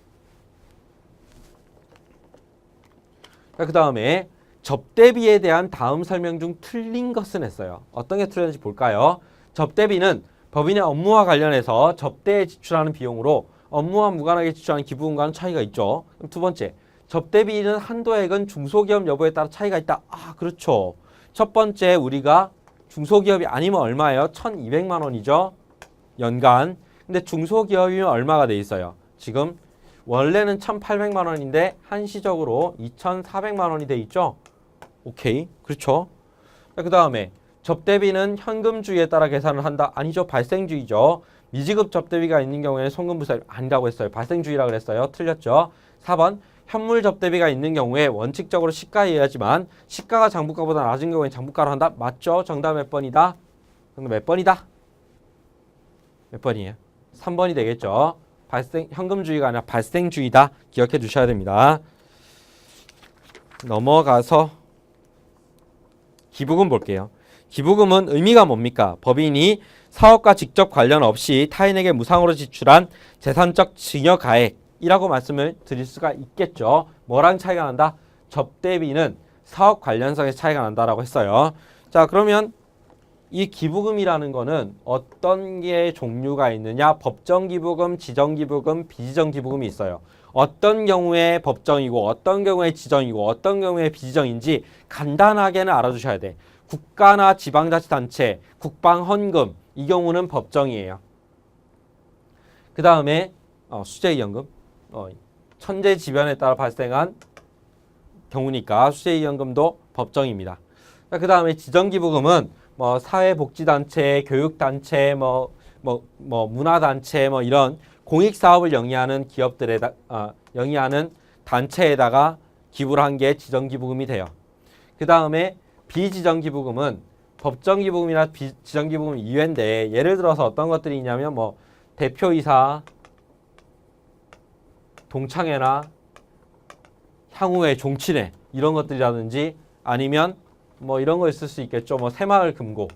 그 다음에 접대비에 대한 다음 설명 중 틀린 것은 했어요. 어떤 게 틀렸는지 볼까요? 접대비는 법인의 업무와 관련해서 접대에 지출하는 비용으로 업무와 무관하게 지출하는 기부금과는 차이가 있죠. 그럼 두 번째, 접대비는 한도액은 중소기업 여부에 따라 차이가 있다. 아, 그렇죠. 첫 번째, 우리가 중소기업이 아니면 얼마예요? 1,200만 원이죠. 연간. 근데 중소기업이면 얼마가 돼 있어요? 지금 원래는 1,800만 원인데 한시적으로 2,400만 원이 돼 있죠. 오케이. 그렇죠. 그 다음에 접대비는 현금주의에 따라 계산을 한다. 아니죠. 발생주의죠. 미지급 접대비가 있는 경우에는 송금부사 아니라고 했어요. 발생주의라고 그랬어요. 틀렸죠. 4번 현물 접대비가 있는 경우에 원칙적으로 시가에 의하지만 시가가 장부가보다 낮은 경우에 장부가로 한다. 맞죠? 정답 몇 번이다? 정답 몇 번이다? 몇 번이에요? 3번이 되겠죠. 현금주의가 아니라 발생주의다. 기억해 두셔야 됩니다. 넘어가서 기부금 볼게요. 기부금은 의미가 뭡니까? 법인이 사업과 직접 관련 없이 타인에게 무상으로 지출한 재산적 증여가액이라고 말씀을 드릴 수가 있겠죠. 뭐랑 차이가 난다? 접대비는 사업 관련성에서 차이가 난다라고 했어요. 자, 그러면 이 기부금이라는 거는 어떤 게 종류가 있느냐? 법정기부금, 지정기부금, 비지정기부금이 있어요. 어떤 경우에 법정이고 어떤 경우에 지정이고 어떤 경우에 비지정인지 간단하게는 알아두셔야 돼. 국가나 지방자치단체, 국방헌금 이 경우는 법정이에요. 그 다음에 수재이연금, 천재지변에 따라 발생한 경우니까 수재이연금도 법정입니다. 그 다음에 지정기부금은 뭐 사회복지단체, 교육단체, 문화단체 이런 공익사업을 영위하는 기업들에다 영위하는 단체에다가 기부를 한 게 지정기부금이 돼요. 그 다음에 비지정기부금은 법정기부금이나 지정기부금 이외인데 예를 들어서 어떤 것들이 있냐면 뭐 대표이사, 동창회나 향후의 종친회 이런 것들이라든지 아니면 뭐 이런 거 있을 수 있겠죠. 뭐 새마을 금고,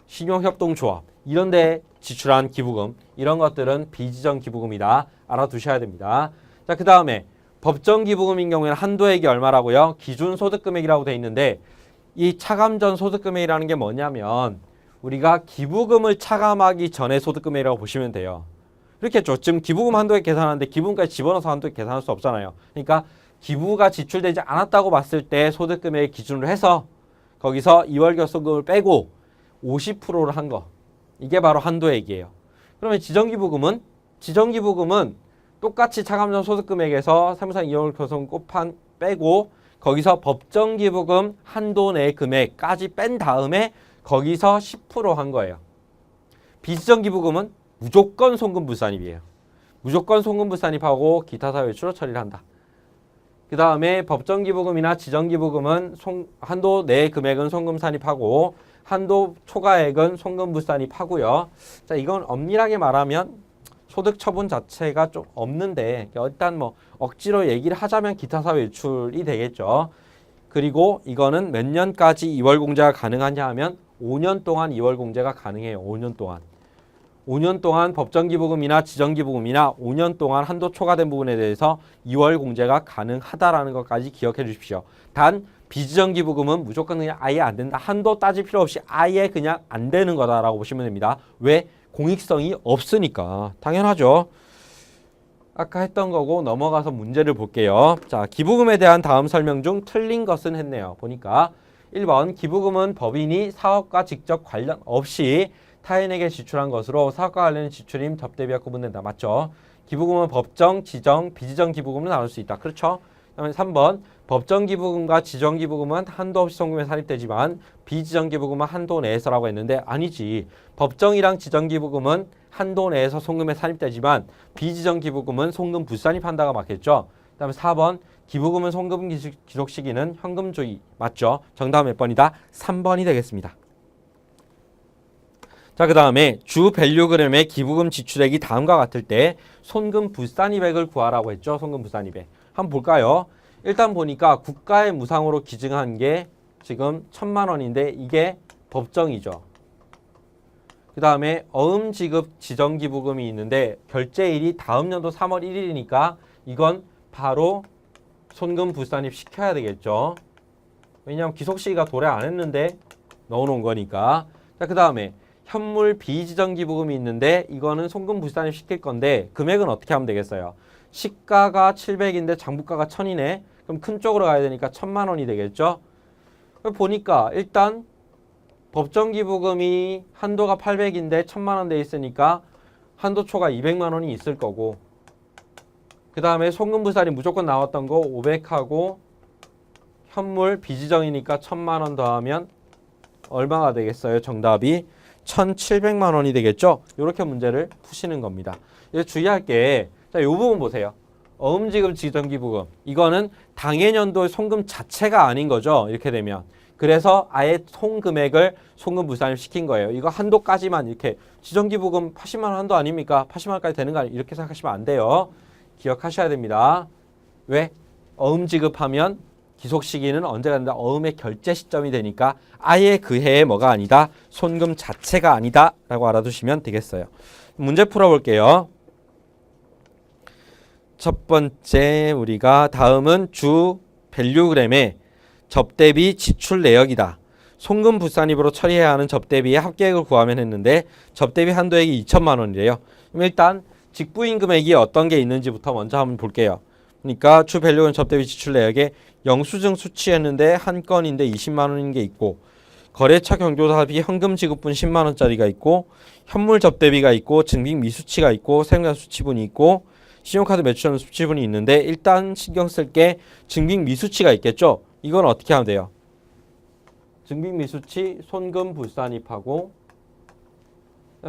신용협동조합 이런 데 지출한 기부금 이런 것들은 비지정 기부금이다. 알아두셔야 됩니다. 자, 그 다음에 법정 기부금인 경우에는 한도액이 얼마라고요? 기준 소득금액이라고 돼 있는데 이 차감전 소득금액이라는 게 뭐냐면 우리가 기부금을 차감하기 전에 소득금액이라고 보시면 돼요. 이렇게 했죠. 지금 기부금 한도액 계산하는데 기부금까지 집어넣어서 한도액 계산할 수 없잖아요. 그러니까 기부가 지출되지 않았다고 봤을 때 소득금액 기준으로 해서 거기서 2월 결손금을 빼고 50%를 한 거. 이게 바로 한도액이에요. 그러면 지정기부금은 똑같이 차감전 소득금액에서 세무상 2월 결손금 빼고 거기서 법정기부금 한도 내 금액까지 뺀 다음에 거기서 10% 한 거예요. 비지정기부금은 무조건 송금불산입이에요. 무조건 송금불산입하고 기타 사유 외출로 처리를 한다. 그 다음에 법정기부금이나 지정기부금은 한도 내 금액은 송금산입하고 한도 초과액은 송금불산입하고요. 자, 이건 엄밀하게 말하면 소득 처분 자체가 좀 없는데 일단 뭐 억지로 얘기를 하자면 기타 사유 외출이 되겠죠. 그리고 이거는 몇 년까지 2월 공제가 가능하냐 하면 5년 동안 2월 공제가 가능해요. 5년 동안. 5년 동안 법정기부금이나 지정기부금이나 5년 동안 한도 초과된 부분에 대해서 2월 공제가 가능하다라는 것까지 기억해 주십시오. 단 비지정기부금은 무조건 그냥 아예 안 된다. 한도 따질 필요 없이 아예 그냥 안 되는 거다라고 보시면 됩니다. 왜? 공익성이 없으니까. 당연하죠. 아까 했던 거고 넘어가서 문제를 볼게요. 자, 기부금에 대한 다음 설명 중 틀린 것은 했네요. 보니까 1번 기부금은 법인이 사업과 직접 관련 없이 타인에게 지출한 것으로 사업과 관련된 지출임 접대비와 구분된다. 맞죠? 기부금은 법정, 지정, 비지정 기부금으로 나눌 수 있다. 그렇죠? 그다음에 3번 법정 기부금과 지정 기부금은 한도 없이 송금에 산입되지만 비지정 기부금은 한도 내에서라고 했는데 아니지. 법정이랑 지정 기부금은 한도 내에서 송금에 산입되지만 비지정 기부금은 송금 불산입한다가 맞겠죠? 그다음에 4번 기부금은 송금 기록 시기는 현금주의. 맞죠? 정답 몇 번이다? 3번이 되겠습니다. 자, 그 다음에 주 밸류그램의 기부금 지출액이 다음과 같을 때 손금 불산입액을 구하라고 했죠. 손금 불산입액. 한번 볼까요? 일단 보니까 국가의 무상으로 기증한 게 지금 1,000만 원인데 이게 법정이죠. 그 다음에 어음지급 지정기부금이 있는데 결제일이 다음 연도 3월 1일이니까 이건 바로 손금 불산입 시켜야 되겠죠. 왜냐하면 기속시기가 도래 안 했는데 넣어놓은 거니까. 자, 그 다음에 현물 비지정기부금이 있는데 이거는 송금 부산입 시킬 건데 금액은 어떻게 하면 되겠어요? 시가가 700인데 장부가가 1000이네. 그럼 큰 쪽으로 가야 되니까 1000만 원이 되겠죠? 보니까 일단 법정기부금이 한도가 800인데 1000만 원 돼 있으니까 한도초가 200만 원이 있을 거고, 그 다음에 송금부산이 무조건 나왔던 거 500하고 현물 비지정이니까 1000만 원 더하면 얼마가 되겠어요? 정답이 1700만 원이 되겠죠? 이렇게 문제를 푸시는 겁니다. 이제 주의할 게, 자, 이 부분 보세요. 어음지급 지정기부금. 이거는 당해년도의 송금 자체가 아닌 거죠. 이렇게 되면. 그래서 아예 총 금액을 송금 부산입 시킨 거예요. 이거 한도까지만 이렇게 지정기부금 80만 원 한도 아닙니까? 80만 원까지 되는 거 아니에요? 이렇게 생각하시면 안 돼요. 기억하셔야 됩니다. 왜? 어음지급하면 기속 시기는 언제가 된다? 어음의 결제 시점이 되니까 아예 그 해에 뭐가 아니다? 손금 자체가 아니다 라고 알아두시면 되겠어요. 문제 풀어볼게요. 첫 번째 우리가 다음은 주 밸류그램의 접대비 지출 내역이다. 송금 부산입으로 처리해야 하는 접대비의 합계액을 구하면 했는데 접대비 한도액이 2천만 원이래요. 그럼 일단 직부인 금액이 어떤 게 있는지부터 먼저 한번 볼게요. 그러니까 주 밸류그램 접대비 지출 내역에 영수증 수취했는데 한 건인데 20만 원인 게 있고, 거래처 경조사비 현금 지급분 10만 원짜리가 있고, 현물 접대비가 있고, 증빙 미수치가 있고, 세무자 수치분이 있고, 신용카드 매출하는 수치분이 있는데 일단 신경 쓸 게 증빙 미수치가 있겠죠. 이건 어떻게 하면 돼요? 증빙 미수치 손금 불산입하고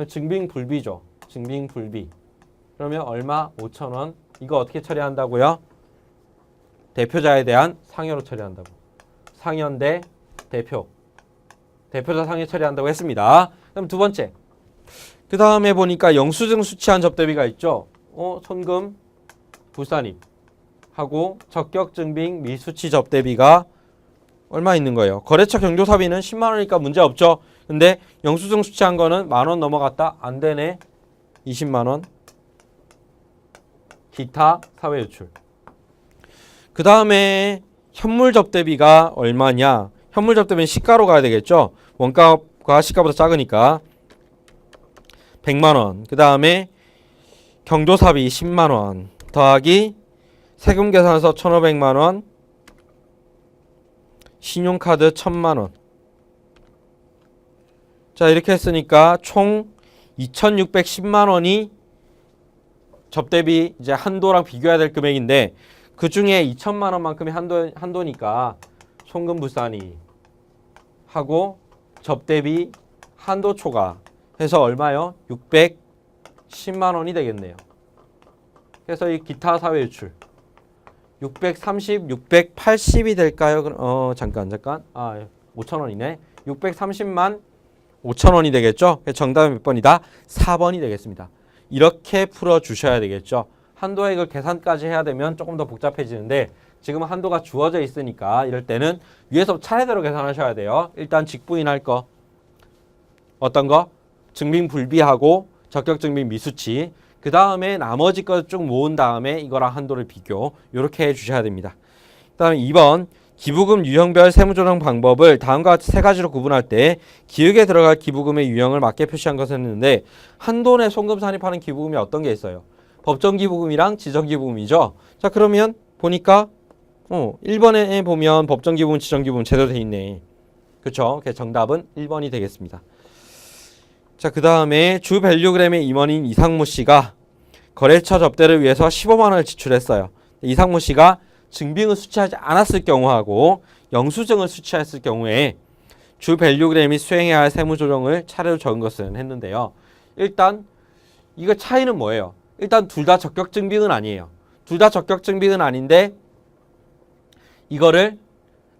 증빙 불비죠. 증빙 불비. 그러면 얼마? 5,000원. 이거 어떻게 처리한다고요? 대표자에 대한 상여로 처리한다고. 상여인데 대표. 대표자 상여 처리한다고 했습니다. 그럼 두 번째. 그 다음에 보니까 영수증 수취한 접대비가 있죠. 손금 불산입 하고 적격 증빙 미수치 접대비가 얼마 있는 거예요? 거래처 경조사비는 10만 원이니까 문제 없죠. 근데 영수증 수취한 거는 만 원 넘어갔다. 안 되네. 20만 원. 기타 사회 유출. 그 다음에 현물 접대비가 얼마냐? 현물 접대비는 시가로 가야 되겠죠. 원가가 시가보다 작으니까 100만 원. 그 다음에 경조사비 10만 원 더하기 세금 계산서 1,500만 원, 신용카드 1,000만 원. 자, 이렇게 했으니까 총 2,610만 원이 접대비 이제 한도랑 비교해야 될 금액인데 그 중에 2천만 원만큼이 한도니까 송금 불산이 하고 접대비 한도 초과 해서 얼마요? 610만 원이 되겠네요. 그래서 이 기타 사회 유출 630, 680이 될까요? 잠깐. 5천 원이네. 630만 5천 원이 되겠죠? 정답은 몇 번이다? 4번이 되겠습니다. 이렇게 풀어주셔야 되겠죠. 한도액을 계산까지 해야 되면 조금 더 복잡해지는데 지금 한도가 주어져 있으니까 이럴 때는 위에서 차례대로 계산하셔야 돼요. 일단 직부인 할 거. 어떤 거? 증빙 불비하고 적격 증빙 미수치. 그 다음에 나머지 거 쭉 모은 다음에 이거랑 한도를 비교. 이렇게 해주셔야 됩니다. 그 다음에 2번. 기부금 유형별 세무조정 방법을 다음과 같이 세 가지로 구분할 때 기획에 들어갈 기부금의 유형을 맞게 표시한 것을 했는데 한도 내 송금 산입하는 기부금이 어떤 게 있어요? 법정기부금이랑 지정기부금이죠. 자, 그러면 보니까 1번에 보면 법정기부금, 지정기부금 제대로 돼 있네. 그렇죠? 정답은 1번이 되겠습니다. 자, 그 다음에 주 밸류그램의 임원인 이상무 씨가 거래처 접대를 위해서 15만 원을 지출했어요. 이상무 씨가 증빙을 수취하지 않았을 경우하고 영수증을 수취했을 경우에 주 밸류그램이 수행해야 할 세무조정을 차례로 적은 것은 했는데요. 일단 이거 차이는 뭐예요? 일단 둘 다 적격 증빙은 아니에요. 둘 다 적격 증빙은 아닌데 이거를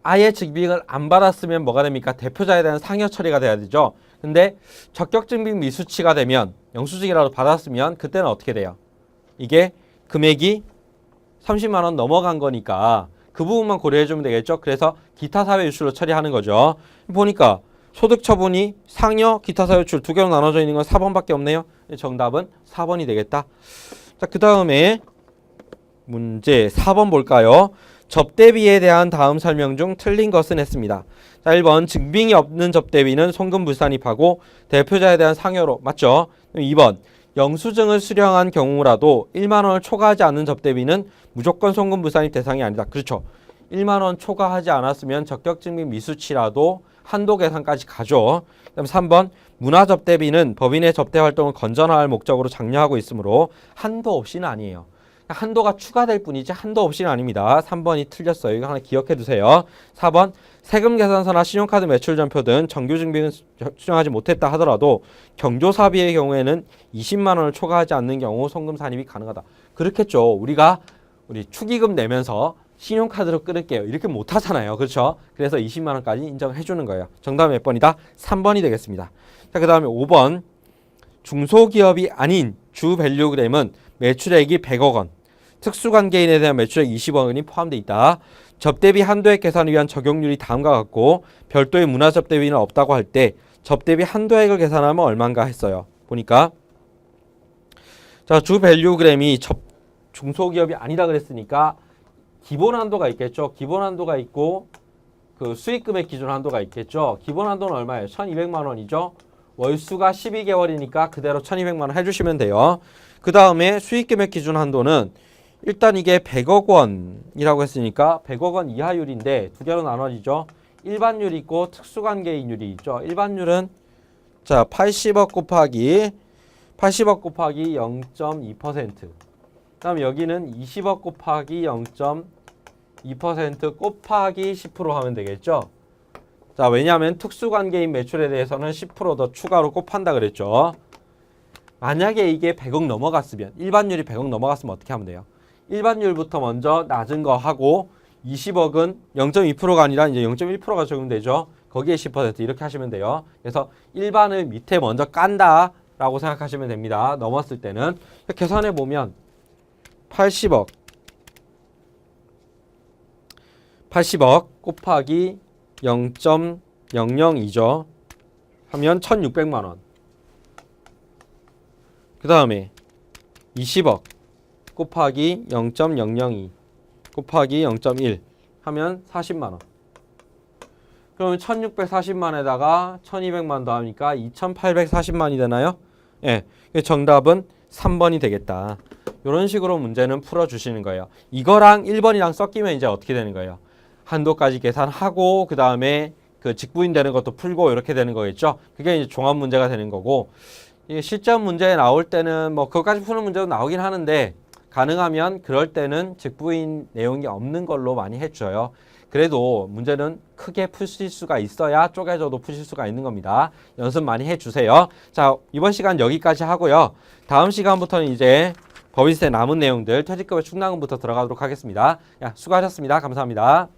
아예 증빙을 안 받았으면 뭐가 됩니까? 대표자에 대한 상여 처리가 돼야 되죠. 근데 적격 증빙 미수치가 되면 영수증이라도 받았으면 그때는 어떻게 돼요? 이게 금액이 30만 원 넘어간 거니까 그 부분만 고려해 주면 되겠죠. 그래서 기타 사회 유출로 처리하는 거죠. 보니까 소득 처분이 상여, 기타 사회 유출 두 개로 나눠져 있는 건 4번밖에 없네요. 정답은 4번이 되겠다. 자, 그 다음에 문제 4번 볼까요? 접대비에 대한 다음 설명 중 틀린 것은 했습니다. 자, 1번 증빙이 없는 접대비는 송금불산입하고 대표자에 대한 상여로 맞죠? 2번 영수증을 수령한 경우라도 1만 원을 초과하지 않는 접대비는 무조건 송금불산입 대상이 아니다. 그렇죠. 1만 원 초과하지 않았으면 적격증빙 미수치라도 한도 계산까지 가죠. 그다음 3번 문화접대비는 법인의 접대활동을 건전화할 목적으로 장려하고 있으므로 한도 없이는 아니에요. 한도가 추가될 뿐이지 한도 없이는 아닙니다. 3번이 틀렸어요. 이거 하나 기억해 두세요. 4번 세금 계산서나 신용카드 매출 전표 등 정규 증빙은 수령하지 못했다 하더라도 경조사비의 경우에는 20만 원을 초과하지 않는 경우 송금 산입이 가능하다. 그렇겠죠. 우리 축의금 내면서 신용카드로 끊을게요. 이렇게 못 하잖아요. 그렇죠? 그래서 20만 원까지 인정해 주는 거예요. 정답은 몇 번이다? 3번이 되겠습니다. 자, 그다음에 5번 중소기업이 아닌 주밸류그램은 매출액이 100억 원, 특수관계인에 대한 매출액 20억 원이 포함되어 있다. 접대비 한도액 계산을 위한 적용률이 다음과 같고 별도의 문화접대비는 없다고 할 때 접대비 한도액을 계산하면 얼마인가 했어요. 보니까 자, 주밸류그램이 중소기업이 아니다 그랬으니까 기본 한도가 있겠죠. 기본 한도가 있고 그 수익금액 기준 한도가 있겠죠. 기본 한도는 얼마예요? 1,200만 원이죠. 월수가 12개월이니까 그대로 1,200만 원 해주시면 돼요. 그 다음에 수익금액 기준 한도는 일단 이게 100억 원이라고 했으니까 100억 원 이하율인데 두 개로 나눠지죠. 일반율이 있고 특수관계인율이 있죠. 일반율은 자 80억 곱하기 0.2%. 그 다음에 여기는 20억 곱하기 0.2% 곱하기 10% 하면 되겠죠. 자, 왜냐하면 특수관계인 매출에 대해서는 10% 더 추가로 곱한다 그랬죠. 만약에 이게 100억 넘어갔으면 일반율이 100억 넘어갔으면 어떻게 하면 돼요? 일반율부터 먼저 낮은 거 하고 20억은 0.2%가 아니라 이제 0.1%가 적용되죠. 거기에 10% 이렇게 하시면 돼요. 그래서 일반을 밑에 먼저 깐다 라고 생각하시면 됩니다. 넘었을 때는 계산해 보면 80억 곱하기 0.002죠. 하면 1,600만 원. 그 다음에 20억 곱하기 0.002 곱하기 0.1 하면 40만 원. 그러면 1,640만에다가 1,200만 더하니까 2,840만이 되나요? 예, 정답은 3번이 되겠다. 이런 식으로 문제는 풀어주시는 거예요. 이거랑 1번이랑 섞이면 이제 어떻게 되는 거예요? 한도까지 계산하고 그 다음에 그 직부인 되는 것도 풀고 이렇게 되는 거겠죠. 그게 이제 종합 문제가 되는 거고, 이게 실전 문제에 나올 때는 뭐 그것까지 푸는 문제도 나오긴 하는데 가능하면 그럴 때는 직부인 내용이 없는 걸로 많이 해줘요. 그래도 문제는 크게 푸실 수가 있어야 쪼개져도 푸실 수가 있는 겁니다. 연습 많이 해주세요. 자, 이번 시간 여기까지 하고요. 다음 시간부터는 이제 법인세 남은 내용들 퇴직급여 충당금부터 들어가도록 하겠습니다. 야, 수고하셨습니다. 감사합니다.